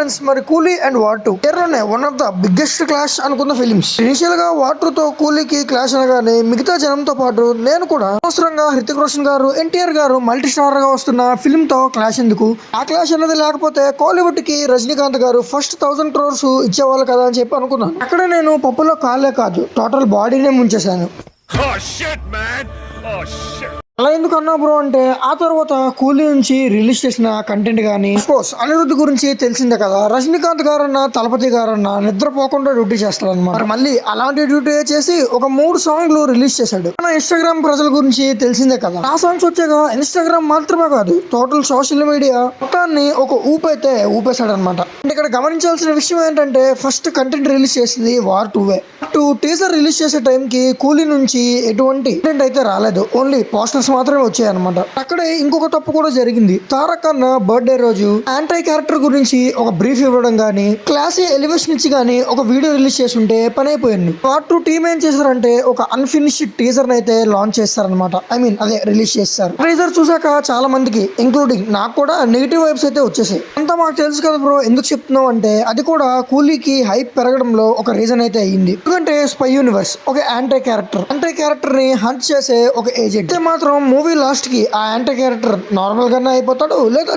Friends, మరి Coolie and War two కేరళనే one of the biggest clash అనుకున్న ఫిలిమ్స్. ఇనిషియల్ గా వార్ టూ తో కూలీకి క్లాష్ అనగానే మిగతా జనంతో పాటు నేను కూడా అనవసరంగా హృతిక్ రోషన్ గారు, ఎన్టీఆర్ గారు మల్టీ స్టార్ గా వస్తున్న ఫిల్మ్ తో క్లాష్ ఎందుకు, ఆ క్లాష్ అనేది లేకపోతే కోలీవుడ్ కి రజనీకాంత్ గారు ఫస్ట్ 1000 crores ఇచ్చేవాళ్ళు కదా అని చెప్పి అనుకున్నాను. అక్కడ నేను పప్పులో కాలే కాదు, టోటల్ బాడీనే ముంచేశాను. అలా ఎందుకు అన్నా బ్రో అంటే, ఆ తర్వాత కూలీ నుంచి రిలీజ్ చేసిన కంటెంట్ కానీ, కోర్స్ అనిరుద్ధ్ గురించి తెలిసిందే కదా. రజనీకాంత్ గారన్నా తలపతి గారన్నా నిద్రపోకుండా డ్యూటీ చేస్తారనమాట. మళ్ళీ అలాంటి డ్యూటీ చేసి ఒక 3 సాంగ్లు రిలీజ్ చేశాడు. మన ఇన్స్టాగ్రామ్ ప్రజల గురించి తెలిసిందే కదా. ఆ సాంగ్స్ వచ్చాక ఇన్స్టాగ్రామ్ మాత్రమే కాదు, టోటల్ సోషల్ మీడియా మొత్తాన్ని ఒక ఊపైతే ఊపేశాడు అనమాట. ఇక్కడ గమనించాల్సిన విషయం ఏంటంటే, ఫస్ట్ కంటెంట్ రిలీజ్ చేసింది వార్ టూవే. టీజర్ రిలీజ్ చేసే టైంకి కూలీ నుంచి ఎటువంటి కంటెంట్ అయితే రాలేదు, ఓన్లీ పోస్టర్స్ మాత్రమే వచ్చాయి అనమాట. అక్కడే ఇంకొక తప్పు కూడా జరిగింది. తారక్ అన్న బర్త్డే రోజు యాంటీ క్యారెక్టర్ గురించి ఒక బ్రీఫ్ ఇవ్వడం గానీ, క్లాసీ ఎలివేషన్ ఇచ్చి గానీ ఒక వీడియో రిలీజ్ చేసి ఉంటే పని అయిపోయింది. పార్ట్ 2 టీమ్ ఏం చేశారంటే, ఒక అన్ఫినిష్డ్ టీజర్ అయితే లాంచ్ చేస్తారనమాట. అదే రిలీజ్ చేస్తారు. టీజర్ చూసాక చాలా మందికి ఇంక్లూడింగ్ నాకు కూడా నెగిటివ్ వైబ్స్ అయితే వచ్చేసాయి. అంతా మాకు తెలుసు కదా బ్రో, ఎందుకు చెప్తున్నావు అంటే, అది కూడా కూలీకి హైప్ పెరగడంలో ఒక రీజన్ అయితే అయ్యింది. ఎందుకంటే స్పై యూనివర్స్ ఒక యాంటీ క్యారెక్టర్ ని హంట్ చేసే ఒక ఏజెంట్ మాత్రం మూవీ లాస్ట్ కి ఆ యాంటీ క్యారెక్టర్ నార్మల్ గానే అయిపోతాడు, లేదా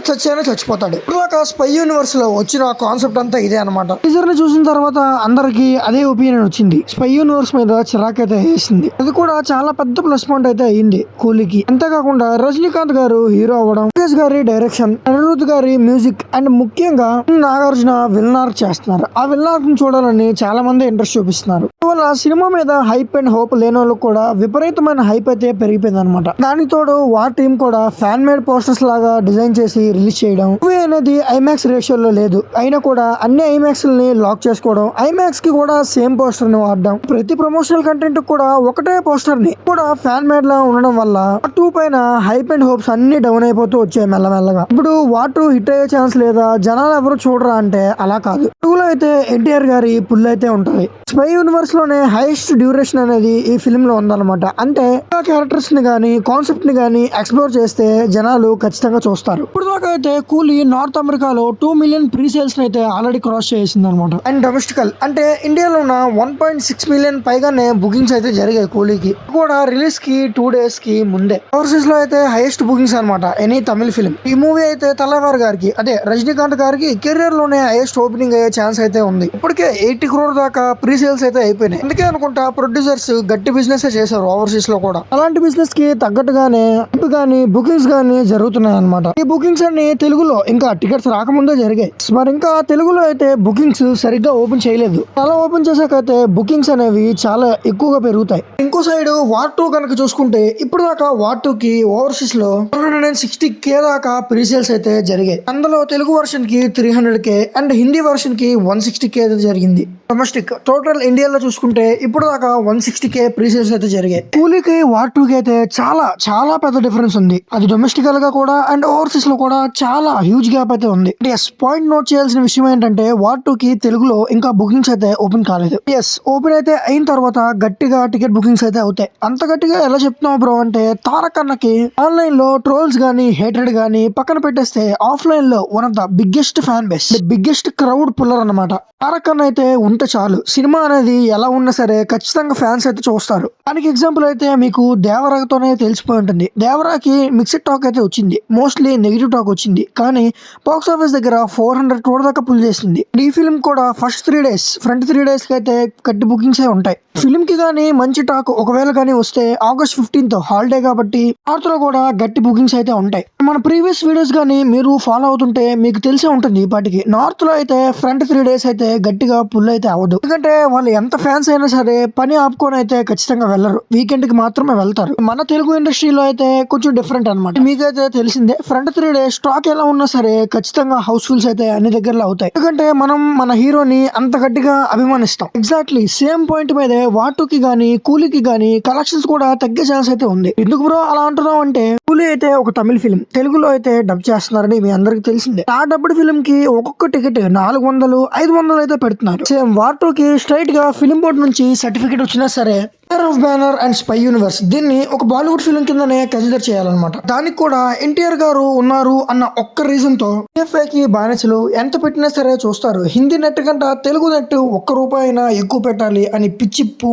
చచ్చిపోతాడు. ఇప్పుడు స్పై యూనివర్స్ లో వచ్చిన కాన్సెప్ట్ అంతా ఇదే అనమాట. టీజర్ ని చూసిన తర్వాత అందరికి అదే ఒపీనియన్ వచ్చింది. స్పై యూనివర్స్ మీద చిరాకైతే వేసింది. అది కూడా చాలా పెద్ద ప్లస్ పాయింట్ అయితే అయ్యింది కూలీకి. అంతేకాకుండా రజనీకాంత్ గారు హీరో అవ్వడం, ముఖేష్ గారి డైరెక్షన్, అనిరుద్ధ్ గారి మ్యూజిక్ అండ్ ముఖ్యంగా నాగార్జున విలన్ ఆర్క్ చేస్తున్నారు. ఆ విలన్ ఆర్క్ చూడాలని చాలా మంది ఇంట్రెస్ట్ చూపిస్తున్నారు. ఇవాళ సినిమా మీద హైప్ అండ్ హోప్ లేని వాళ్ళకి కూడా విపరీతమైన హైప్ అయితే పెరిగిపోయింది అనమాట. దానికి తోడు వార్ టీమ్ కూడా ఫ్యాన్ మేడ్ పోస్టర్స్ లాగా డిజైన్ చేసి రిలీజ్ చేయడం. మూవీ అనేది ఐమాక్స్ రేషియోలో లేదు, అయినా కూడా అన్ని ఐమాక్స్ ని లాక్ చేసుకోవడం, ఐమాక్స్ కి కూడా సేమ్ పోస్టర్ ని వాడడం, ప్రతి ప్రమోషనల్ కంటెంట్ కూడా ఒకటే పోస్టర్ ని కూడా ఫ్యాన్ మేడ్ లా ఉండడం వల్ల టూ పైన హైప్ అండ్ హోప్స్ అన్ని డౌన్ అయిపోతూ వచ్చాయి మెల్లమెల్లగా. ఇప్పుడు వార్ టూ హిట్ అయ్యే ఛాన్స్ లేదా, జనాలు ఎవరు చూడరా అంటే అలా కాదు. టూ లో అయితే ఎన్టీఆర్ గారి పుల్ అయితే ఉంటుంది. స్పై యూనివర్స్ లోనే హైయెస్ట్ డ్యూరేషన్ అనేది ఈ ఫిల్మ్ లో ఉందన్నమాట. అంటే క్యారెక్టర్స్ ని గానీ, కాన్సెప్ట్ ని గానీ ఎక్స్ప్లోర్ చేస్తే జనాలు ఖచ్చితంగా చూస్తారు. ఇప్పుడు దాకా అయితే కూలీ నార్త్ అమెరికాలో 2 million ప్రీ సేల్స్ అయితే ఆల్రెడీ క్రాస్ చేసింది అనమాట. అండ్ డొమెస్టికల్ అంటే ఇండియాలో ఉన్న 1.6 million పైగానే బుకింగ్స్ అయితే జరిగాయి కూలీకి. కూడా రిలీజ్ కి 2 days కి ముందే. ఓవర్సీస్ లో అయితే హైయెస్ట్ బుకింగ్స్ అనమాట ఎనీ తమిళ ఫిల్మ్. ఈ మూవీ అయితే తలవార్ గారికి, రజనీకాంత్ గారికి కెరియర్ లోనే హైయెస్ట్ ఓపెనింగ్ అయ్యే ఛాన్స్ అయితే ఉంది. ఇప్పటికే 80 crore దాకా ప్రీ సేల్స్ అయితే అయిపోయినాయి. అందుకే అనుకుంటా ప్రొడ్యూసర్స్ గట్టి బిజినెస్ చేశారు ఓవర్సీస్ లో కూడా. అలాంటి బిజినెస్ కి తగ్గట్టుగానే బుకింగ్స్ గానీ జరుగుతున్నాయి అనమాట. ఈ బుకింగ్స్ అన్ని తెలుగులో ఇంకా టికెట్స్ రాకముందే జరిగాయి. మరి ఇంకా తెలుగులో అయితే బుకింగ్స్ సరిగ్గా ఓపెన్ చేయలేదు. అలా ఓపెన్ చేశాక అయితే బుకింగ్స్ అనేవి చాలా ఎక్కువగా పెరుగుతాయి. ఇంకో సైడ్ వార్ టూ కనుక చూసుకుంటే, ఇప్పుడు దాకా వార్ టూ కి ఓవర్సీస్ లో 160K దాకా ప్రీ సేల్స్ అయితే జరిగాయి. అందులో తెలుగు వర్షన్ కి 300K అండ్ హిందీ వర్షన్ కి 160K అయితే జరిగింది. డొమెస్టిక్ టోటల్ ఇండియాలో చూసుకుంటే ఇప్పుడు దాకా 160K ప్రీ సేల్స్ అయితే జరిగాయి. కూలీకి వార్ టూ కి అయితే చాలా పెద్ద డిఫరెన్స్ ఉంది. అది డొమెస్టికల్ గా కూడా అండ్ ఓవర్సీస్ లో కూడా చాలా హ్యూజ్ గ్యాప్ అయితే ఉంది. పాయింట్ నోట్ చేయాల్సిన విషయం ఏంటంటే, వార్ టూ కి తెలుగులో ఇంకా బుకింగ్స్ అయితే ఓపెన్ కాలేదు. ఓపెన్ అయితే అయిన తర్వాత గట్టిగా టికెట్ బుకింగ్స్ అయితే అవుతాయి. అంత గట్టిగా ఎలా చెప్తున్నావు బ్రో అంటే, తారక్ అన్నకి ఆన్లైన్ లో ట్రోల్స్ గానీ, హేటెడ్ గానీ పక్కన పెట్టేస్తే ఆఫ్లైన్ లో one of the biggest fan base, biggest crowd puller అన్నమాట. తారక్ అన్న అయితే ఉంటే చాలు, సినిమా అనేది ఎలా ఉన్నా సరే ఖచ్చితంగా ఫ్యాన్స్ అయితే చూస్తారు. దానికి ఎగ్జాంపుల్ అయితే మీకు దేవరాతోనే తెలిసిపోయి ఉంటుంది. దేవరాకి మిక్స్డ్ టాక్ అయితే వచ్చింది, మోస్ట్లీ నెగిటివ్ టాక్ వచ్చింది, కానీ బాక్స్ ఆఫీస్ దగ్గర 400 crore దాకా పుల్ చేసింది. ఈ ఫిల్మ్ కూడా ఫస్ట్ 3 days ఫ్రంట్ 3 days కి అయితే గట్టి బుకింగ్స్ ఉంటాయి. ఫిల్మ్ కి గానీ మంచి టాక్ ఒకవేళ కానీ వస్తే August 15th హాలిడే కాబట్టి నార్త్ లో కూడా గట్టి బుకింగ్స్ అయితే ఉంటాయి. మన ప్రీవియస్ వీడియోస్ గానీ మీరు ఫాలో అవుతుంటే మీకు తెలిసే ఉంటుంది. ఇప్పటికి నార్త్ లో అయితే ఫ్రంట్ 3 days అయితే గట్టిగా పుల్ అయితే అవ్వదు. ఎందుకంటే వాళ్ళు ఎంత ఫ్యాన్స్ అయినా సరే పని ఆపుకొని అయితే ఖచ్చితంగా వెళ్ళరు, వీకెండ్ కి మాత్రమే వెళ్తారు. మన తెలుగు ఇండస్ట్రీలో అయితే కొంచెం డిఫరెంట్ అనమాట. మీకైతే తెలిసిందే, ఫ్రంట్ 3 days స్టాక్ ఎలా ఉన్నా సరే ఖచ్చితంగా హౌస్ఫుల్స్ అయితే అన్ని దగ్గరలో అవుతాయి. ఎందుకంటే మనం మన హీరోని అంత గట్టిగా అభిమానిస్తాం. ఎగ్జాక్ట్లీ సేమ్ పాయింట్ మీదే వార్ టూ కి గానీ కూలీకి గానీ కలెక్షన్స్ కూడా తగ్గే ఛాన్స్ అయితే ఉంది. ఎందుకు బ్రో అలా అంటున్నాం అంటే, కూలీ అయితే ఒక తమిళ ఫిల్మ్, తెలుగులో అయితే డబ్ చేస్తున్నారని మీ అందరికి తెలిసిందే. ఆ డబ్బుడ్ ఫిల్మ్ కి ఒక్కొక్క టికెట్ 400, 500 అయితే పెడుతున్నారు. సేమ్ వార్ టూ కి స్ట్రైట్ గా ఫిల్మ్ బోర్డ్ నుంచి సర్టిఫికేట్ వచ్చినా సరే of banner and spy universe దీన్ని ఒక బాలీవుడ్ ఫిల్మ్ కిందనే కన్సిడర్ చేయాలన్నమాట. దానికి కూడా ఎన్టీఆర్ గారు ఉన్నారు అన్న ఒక్క రీజన్ తో TFI కి బానిసలు ఎంత పెట్టినా సరే చూస్తారు. హిందీ నెట్ కంటే తెలుగు నెట్ ₹1 అయినా ఎక్కువ పెట్టాలి అని పిచ్చిప్పు.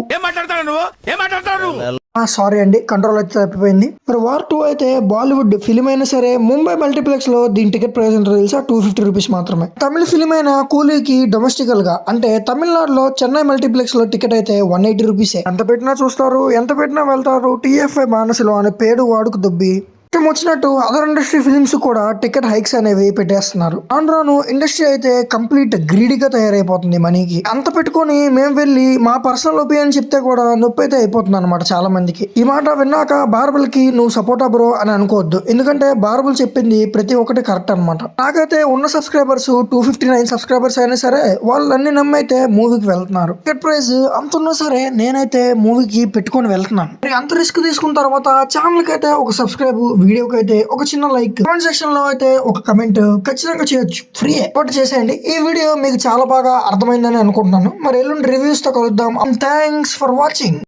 సారీ అండి, కంట్రోల్ అయితే తప్పిపోయింది. మరి వార్ 2 అయితే బాలీవుడ్ ఫిలిం అయినా సరే ముంబై మల్టీప్లెక్స్ లో దీని టికెట్ ప్రైస్ ఎంతో తెలుసా? ₹250 మాత్రమే. తమిళ ఫిలిం అయిన కూలీకి డొమెస్టికల్ గా అంటే తమిళనాడులో చెన్నై మల్టీప్లెక్స్ లో టికెట్ అయితే ₹180. ఎంత పెట్టినా చూస్తారు, ఎంత పెట్టినా వెళ్తారు. TFI బానిసలు అనే పేరు వాడుకు దొబ్బి ఇష్టం వచ్చినట్టు అదర్ ఇండస్ట్రీ ఫిలిమ్స్ కూడా టికెట్ హైక్స్ అనేవి పెట్టేస్తున్నారు. రాను ఇండస్ట్రీ అయితే కంప్లీట్ గ్రీడీగా తయారైపోతుంది మనీకి. అంత పెట్టుకొని మేము వెళ్ళి మా పర్సనల్ ఒపీనియన్ చెప్తే కూడా నొప్పి అయితే అయిపోతుంది అనమాట చాలా మందికి. ఈ మాట విన్నాక బార్బుల్ కి నువ్వు సపోర్టా బ్రో అని అనుకోవద్దు, ఎందుకంటే బార్బుల్ చెప్పింది ప్రతి ఒక్కటి కరెక్ట్ అనమాట. నాకైతే ఉన్న సబ్స్క్రైబర్స్ 259 సబ్స్క్రైబర్స్ అయినా సరే వాళ్ళన్ని నమ్మైతే మూవీకి వెళ్తున్నారు. టికెట్ ప్రైస్ అంత ఉన్నా సరే నేనైతే మూవీకి పెట్టుకొని వెళ్తున్నాను. మరి అంత రిస్క్ తీసుకున్న తర్వాత ఛానల్ కి అయితే ఒక సబ్స్క్రైబ్, వీడియోకి అయితే ఒక చిన్న లైక్, కామెంట్ సెక్షన్ లో అయితే ఒక కమెంట్ ఖచ్చితంగా చేయొచ్చు, ఫ్రీ ఒకటి చేసేయండి. ఈ వీడియో మీకు చాలా బాగా అర్థమైందని అనుకుంటున్నాను. మరి ఎల్లుండి రివ్యూస్ తో కలుద్దాం. Thanks for watching.